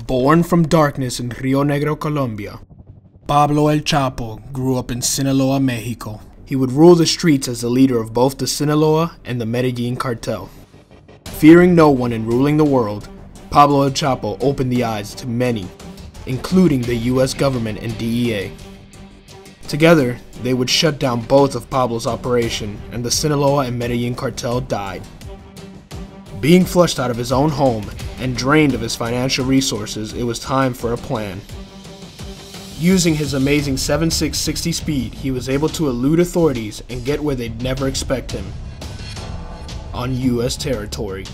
Born from darkness in Rio Negro, Colombia, Pablo El Chapo grew up in Sinaloa, Mexico. He would rule the streets as the leader of both the Sinaloa and the Medellin cartel. Fearing no one and ruling the world, Pablo El Chapo opened the eyes to many, including the US government and DEA. Together, they would shut down both of Pablo's operation, and the Sinaloa and Medellin cartel died. Being flushed out of his own home and drained of his financial resources, it was time for a plan. Using his amazing 7.6 60 speed, he was able to elude authorities and get where they'd never expect him, on US territory.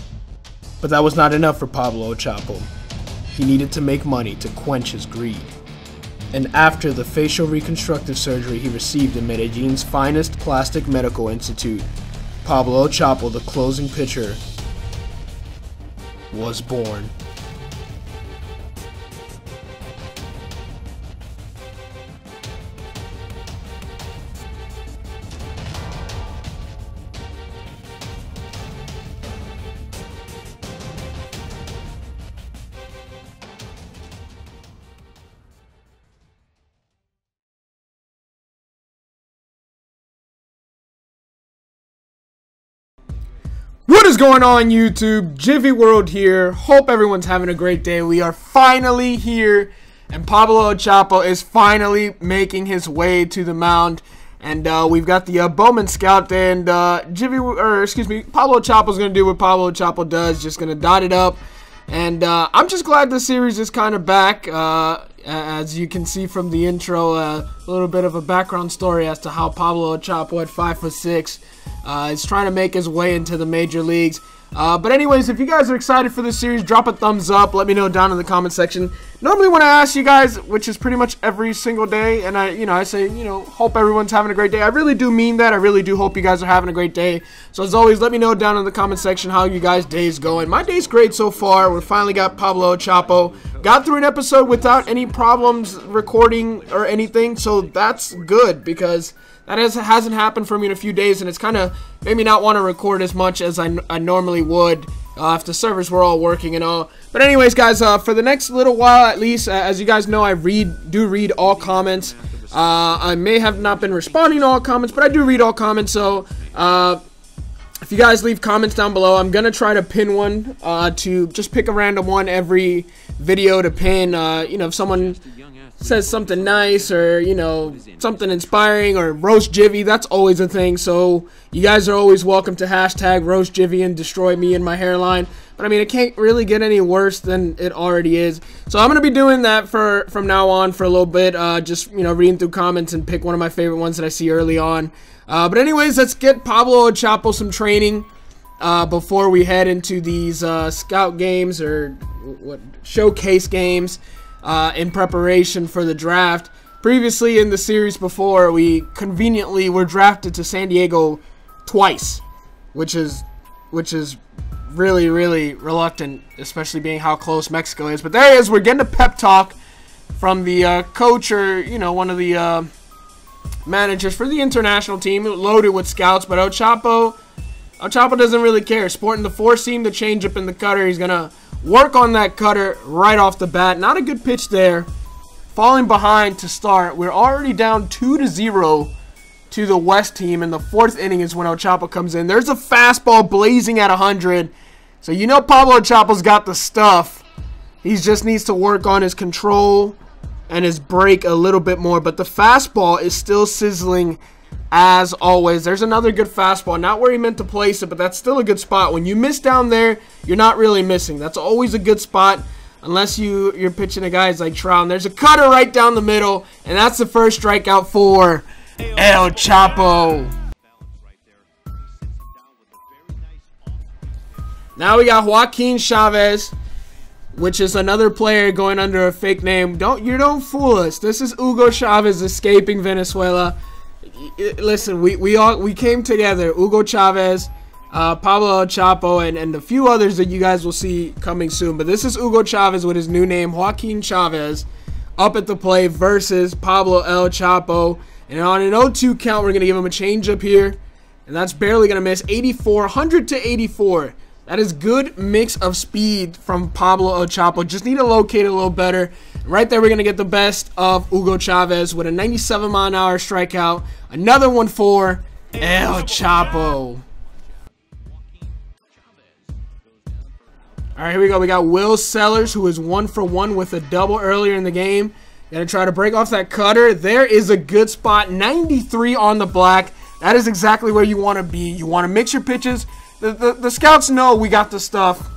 But that was not enough for Pablo El Chapo. He needed to make money to quench his greed. And after the facial reconstructive surgery he received in Medellin's finest plastic medical institute, Pablo El Chapo, the closing pitcher, was born. What is going on, YouTube? Gyvi World here. Hope everyone's having a great day. We are finally here, and Pablo El Chapo is finally making his way to the mound. And we've got the Bowman Scout, and Pablo El Chapo's gonna do what Pablo El Chapo does, just gonna dot it up. And I'm just glad the series is kind of back. As you can see from the intro, a little bit of a background story as to how Pablo El Chapo at 5'6" is trying to make his way into the major leagues. But anyways, if you guys are excited for this series, drop a thumbs up. Let me know down in the comment section. Normally when I ask you guys, which is pretty much every single day, and I say, hope everyone's having a great day. I really do mean that. I really do hope you guys are having a great day. So as always, let me know down in the comment section how you guys' day's going. My day's great so far. We finally got Pablo El Chapo. Got through an episode without any problems recording or anything, so that's good because that hasn't happened for me in a few days, and it's kind of made me not want to record as much as I normally would if the servers were all working and all. But anyways, guys, for the next little while at least, as you guys know, I do read all comments. I may have not been responding to all comments, but I do read all comments, so if you guys leave comments down below, I'm going to try to pin one, to just pick a random one every video to pin. If someone says something nice or, something inspiring or roast Gyvi, that's always a thing. So you guys are always welcome to hashtag roast Gyvi and destroy me and my hairline. But I mean, it can't really get any worse than it already is. So I'm going to be doing that from now on for a little bit, just, reading through comments and pick one of my favorite ones that I see early on. But anyways, let's get Pablo El Chapo some training before we head into these scout games or showcase games in preparation for the draft. Previously in the series before, we conveniently were drafted to San Diego twice, which is really, really reluctant, especially being how close Mexico is. But there he is. We're getting a pep talk from the coach or, one of the managers for the international team, loaded with scouts. But El Chapo doesn't really care. Sporting the four-seam, the changeup, and the cutter. He's gonna work on that cutter right off the bat. Not a good pitch there. Falling behind to start. We're already down 2-0 to the West team. In the fourth inning is when El Chapo comes in. There's a fastball blazing at 100. So Pablo El Chapo's got the stuff. He just needs to work on his control and his break a little bit more. But the fastball is still sizzling as always. There's another good fastball. Not where he meant to place it, but that's still a good spot. When you miss down there, you're not really missing. That's always a good spot, unless you're pitching to guys like Trout. And there's a cutter right down the middle, and that's the first strikeout for El Chapo. Now we got Joaquin Chavez, which is another player going under a fake name. Don't fool us. This is Hugo Chavez escaping Venezuela. Listen, we came together. Hugo Chavez, Pablo El Chapo, and a few others that you guys will see coming soon. But this is Hugo Chavez with his new name, Joaquin Chavez, up at the plate versus Pablo El Chapo. And on an 0-2 count, we're going to give him a changeup here. And that's barely going to miss. 84, 100 to 84. That is good mix of speed from Pablo El Chapo. Just need to locate it a little better. Right there, we're going to get the best of Hugo Chavez with a 97-mile-an-hour strikeout. Another one for El Chapo. All right, here we go. We got Will Sellers, who is 1 for 1 with a double earlier in the game. Gonna try to break off that cutter. There is a good spot. 93 on the black. That is exactly where you want to be. You want to mix your pitches. The scouts know we got the stuff,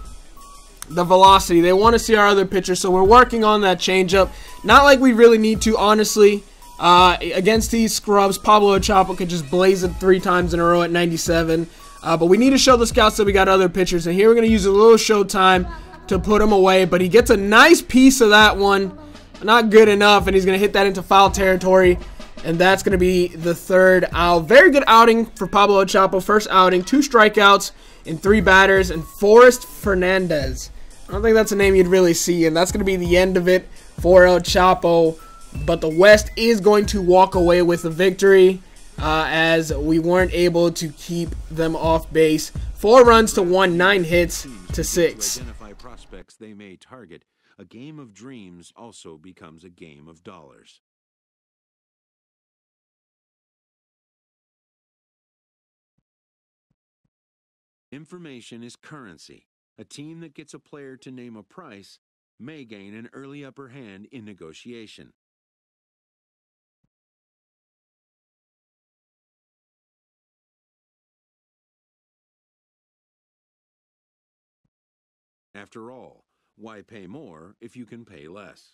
the velocity. They want to see our other pitchers, so we're working on that changeup. Not like we really need to, honestly. Against these scrubs, Pablo El Chapo could just blaze it 3 times in a row at 97. But we need to show the scouts that we got other pitchers. And here we're going to use a little showtime to put him away. But he gets a nice piece of that one. Not good enough, and he's going to hit that into foul territory. And that's going to be the 3rd out. Very good outing for Pablo El Chapo. First outing, 2 strikeouts and 3 batters. And Forrest Fernandez. I don't think that's a name you'd really see. And that's going to be the end of it for El Chapo. But the West is going to walk away with a victory as we weren't able to keep them off base. 4 runs to 1, 9 hits to 6. Identify prospects they may target. A game of dreams also becomes a game of dollars. Information is currency. A team that gets a player to name a price may gain an early upper hand in negotiation. After all, why pay more if you can pay less?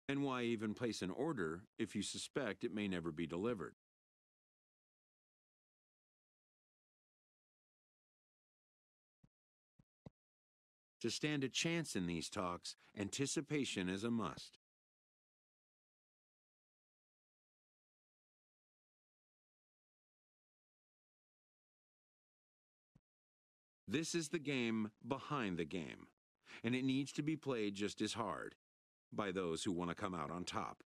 And why even place an order if you suspect it may never be delivered? To stand a chance in these talks, anticipation is a must. This is the game behind the game, and it needs to be played just as hard by those who want to come out on top.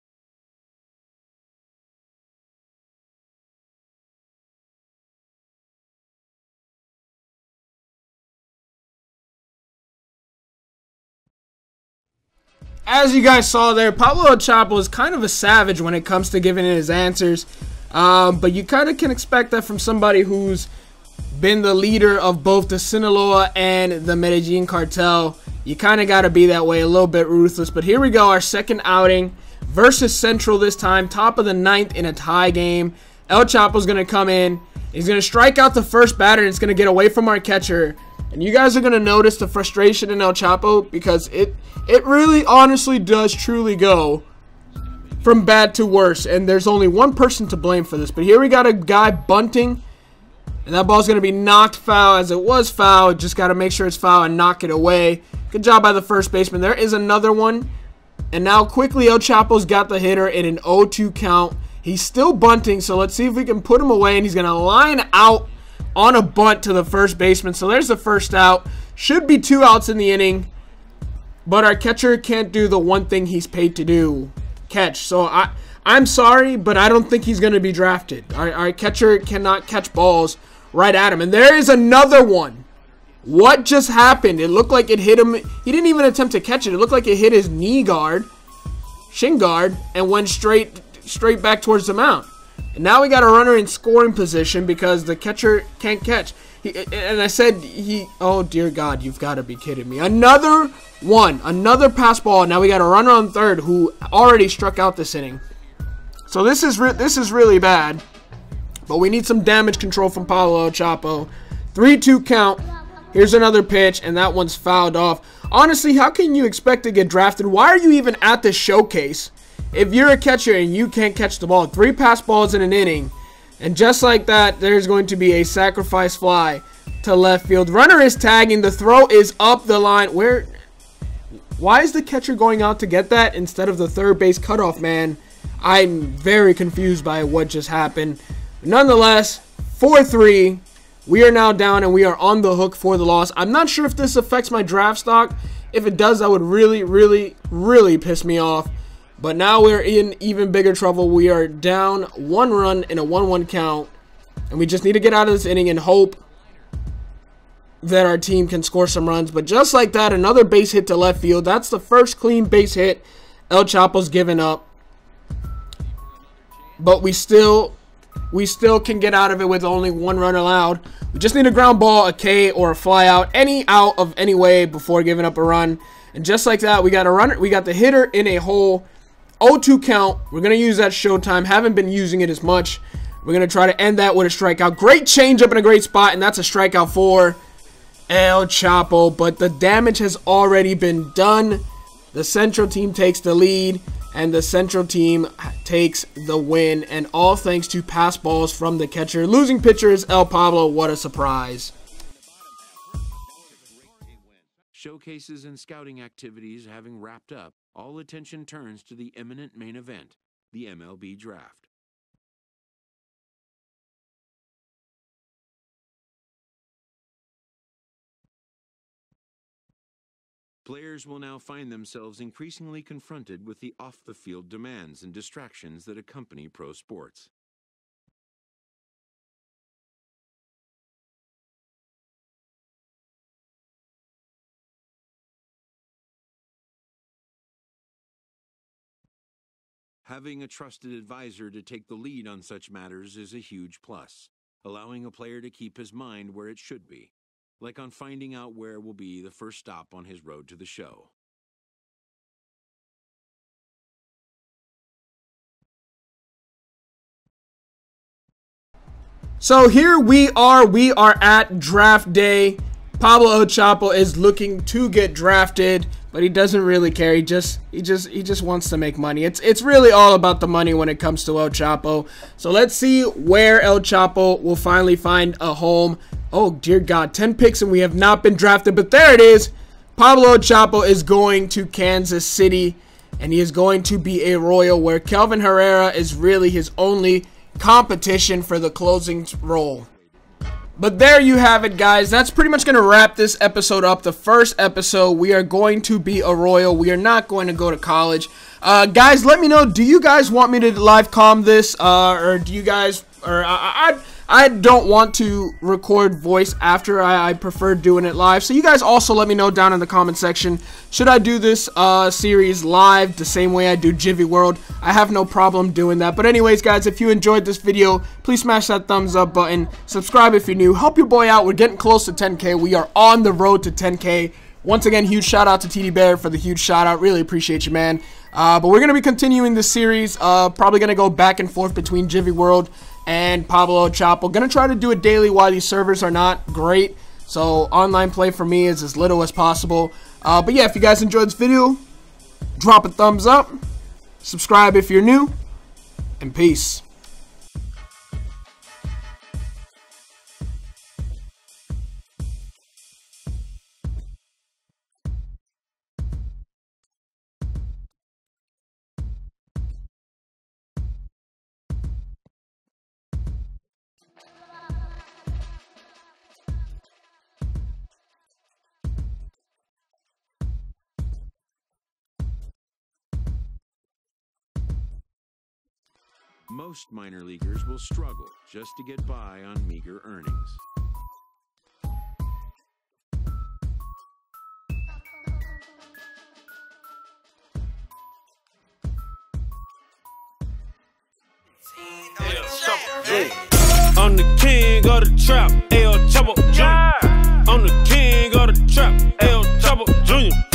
As you guys saw there, Pablo El Chapo is kind of a savage when it comes to giving his answers. But you kind of can expect that from somebody who's been the leader of both the Sinaloa and the Medellin cartel. You kind of got to be that way, a little bit ruthless. But here we go, our second outing versus Central this time. Top of the 9th in a tie game. El Chapo's going to come in. He's going to strike out the first batter, and it's going to get away from our catcher. And you guys are going to notice the frustration in El Chapo because it really honestly does truly go from bad to worse. And there's only one person to blame for this. But here we got a guy bunting. And that ball's going to be knocked foul as it was foul. Just got to make sure it's foul and knock it away. Good job by the first baseman. There is another one. And now quickly El Chapo's got the hitter in an 0-2 count. He's still bunting, so let's see if we can put him away. And he's going to line out on a bunt to the first baseman. So there's the first out. Should be 2 outs in the inning. But our catcher can't do the one thing he's paid to do, catch. So I'm sorry, but I don't think he's going to be drafted. Our catcher cannot catch balls right at him. And there is another one. What just happened? It looked like it hit him. He didn't even attempt to catch it. It looked like it hit his knee guard, shin guard, and went straight back towards the mound. And now we got a runner in scoring position because the catcher can't catch. And I said oh dear God, you've got to be kidding me. Another one, another pass ball. Now we got a runner on third who already struck out this inning. So this is really bad. But we need some damage control from Pablo El Chapo. 3-2 count. Here's another pitch, and that one's fouled off. Honestly, how can you expect to get drafted? Why are you even at this showcase if you're a catcher and you can't catch the ball? 3 pass balls in an inning. And just like that, there's going to be a sacrifice fly to left field. Runner is tagging. The throw is up the line. Why is the catcher going out to get that instead of the third base cutoff man? I'm very confused by what just happened. Nonetheless, 4-3. We are now down and we are on the hook for the loss. I'm not sure if this affects my draft stock. If it does, that would really piss me off. But now we're in even bigger trouble. We are down 1 run in a 1-1 count, and we just need to get out of this inning and hope that our team can score some runs. But just like that, another base hit to left field. That's the first clean base hit El Chapo's given up. But we still can get out of it with only 1 run allowed. We just need a ground ball, a K, or a fly out, any out of any way before giving up a run. And just like that, we got a runner. We got the hitter in a hole. 0-2 count. We're gonna use that showtime. Haven't been using it as much. We're gonna try to end that with a strikeout. Great changeup in a great spot, and that's a strikeout for El Chapo. But the damage has already been done. The Central team takes the lead, and the Central team takes the win. And all thanks to pass balls from the catcher. Losing pitcher is El Pablo. What a surprise. Showcases and scouting activities having wrapped up, all attention turns to the imminent main event, the MLB Draft. Players will now find themselves increasingly confronted with the off-the-field demands and distractions that accompany pro sports. Having a trusted advisor to take the lead on such matters is a huge plus, allowing a player to keep his mind where it should be, like on finding out where will be the first stop on his road to the show. So here we are at draft day. Pablo El Chapo is looking to get drafted, but he doesn't really care. He just wants to make money. It's really all about the money when it comes to El Chapo. So let's see where El Chapo will finally find a home. Oh dear God, 10 picks and we have not been drafted, but there it is. Pablo El Chapo is going to Kansas City, and he is going to be a Royal, where Kelvin Herrera is really his only competition for the closing role. But there you have it, guys. That's pretty much going to wrap this episode up. The first episode, we are going to be a Royal. We are not going to go to college. Guys, let me know, do you guys want me to live comm this? Or do you guys... I don't want to record voice after. I prefer doing it live. So you guys also let me know down in the comment section. Should I do this series live the same way I do Gyvi World? I have no problem doing that. But anyways, guys, if you enjoyed this video, please smash that thumbs up button. Subscribe if you're new. Help your boy out. We're getting close to 10K. We are on the road to 10K. Once again, huge shout out to TD Bear for the huge shout out. Really appreciate you, man. But we're going to be continuing this series. Probably going to go back and forth between Gyvi World and Pablo El Chapo. Gonna try to do it daily while these servers are not great, so online play for me is as little as possible. But yeah, if you guys enjoyed this video, drop a thumbs up, subscribe if you're new, and peace. Most minor leaguers will struggle just to get by on meager earnings. I'm the king of the trap, El Chapo Jr. I'm the king of the trap, El Chapo Jr.